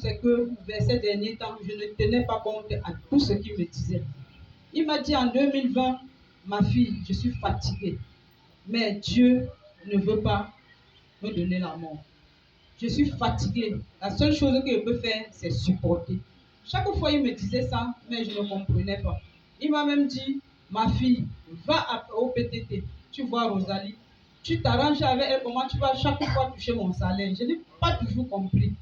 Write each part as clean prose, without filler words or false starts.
c'est que vers ces derniers temps, je ne tenais pas compte à tout ce qu'il me disait. Il m'a dit en 2020, ma fille, je suis fatiguée, mais Dieu ne veut pas me donner la mort. Je suis fatiguée. La seule chose que je peux faire, c'est supporter. Chaque fois, il me disait ça, mais je ne comprenais pas. Il m'a même dit, ma fille, va au PTT. Tu vois Rosalie, tu t'arranges avec elle, comment tu vas chaque fois toucher mon salaire. Je n'ai pas toujours compris.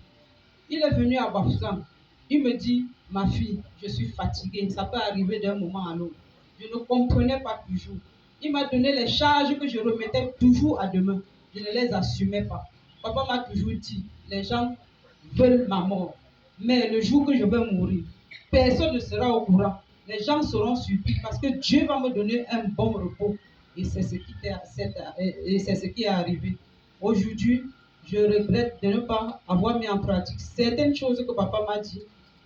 Il est venu à Bafoussam. Il me dit, ma fille, je suis fatiguée. Ça peut arriver d'un moment à l'autre. Je ne comprenais pas toujours. Il m'a donné les charges que je remettais toujours à demain. Je ne les assumais pas. Papa m'a toujours dit, les gens veulent ma mort. Mais le jour que je vais mourir, personne ne sera au courant. Les gens seront surpris parce que Dieu va me donner un bon repos. Et c'est ce qui est arrivé. Aujourd'hui, je regrette de ne pas avoir mis en pratique certaines choses que papa m'a dit.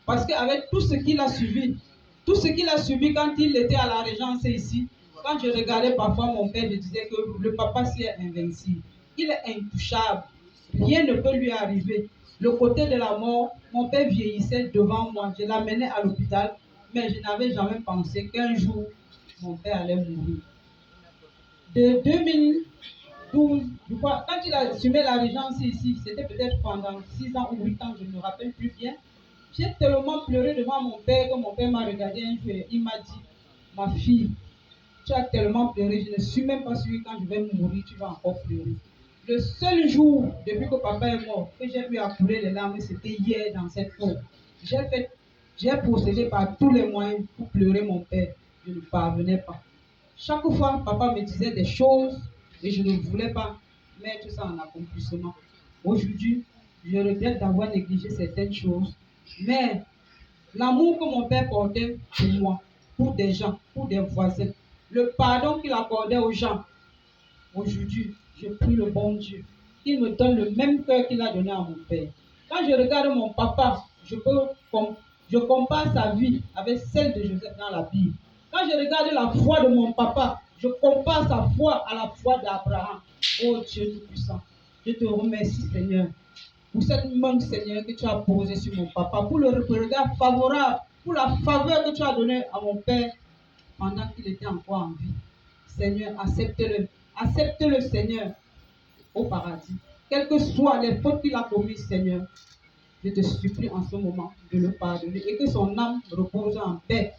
Parce qu'avec tout ce qu'il a suivi, tout ce qu'il a subi quand il était à la Régence ici, quand je regardais parfois mon père, je disais que le papa s'y est invincible. Il est intouchable. Rien ne peut lui arriver. Le côté de la mort, mon père vieillissait devant moi. Je l'amenais à l'hôpital, mais je n'avais jamais pensé qu'un jour, mon père allait mourir. De 2012, je crois, quand il a assumé la Régence ici, c'était peut-être pendant 6 ans ou 8 ans, je ne me rappelle plus bien. J'ai tellement pleuré devant mon père que mon père m'a regardé un jour et il m'a dit, ma fille, tu as tellement pleuré, je ne suis même pas sûre quand je vais mourir, tu vas encore pleurer. Le seul jour, depuis que papa est mort, que j'ai pu couler les larmes, c'était hier dans cette cour. J'ai procédé par tous les moyens pour pleurer mon père. Je ne parvenais pas. Chaque fois, papa me disait des choses et je ne voulais pas mettre ça en accomplissement. Aujourd'hui, je regrette d'avoir négligé certaines choses, mais l'amour que mon père portait pour moi, pour des gens, pour des voisins, le pardon qu'il accordait aux gens, aujourd'hui, je prie le bon Dieu qu'il me donne le même cœur qu'il a donné à mon père. Quand je regarde mon papa, je compare sa vie avec celle de Joseph dans la Bible. Quand je regarde la foi de mon papa, je compare sa foi à la foi d'Abraham. Oh Dieu Tout-Puissant, je te remercie Seigneur pour cette main Seigneur que tu as posée sur mon papa, pour le regard favorable, pour la faveur que tu as donnée à mon père pendant qu'il était encore en vie. Seigneur, accepte-le. Accepte-le, Seigneur, au paradis. Quelles que soient les fautes qu'il a commises, Seigneur, je te supplie en ce moment de le pardonner et que son âme repose en paix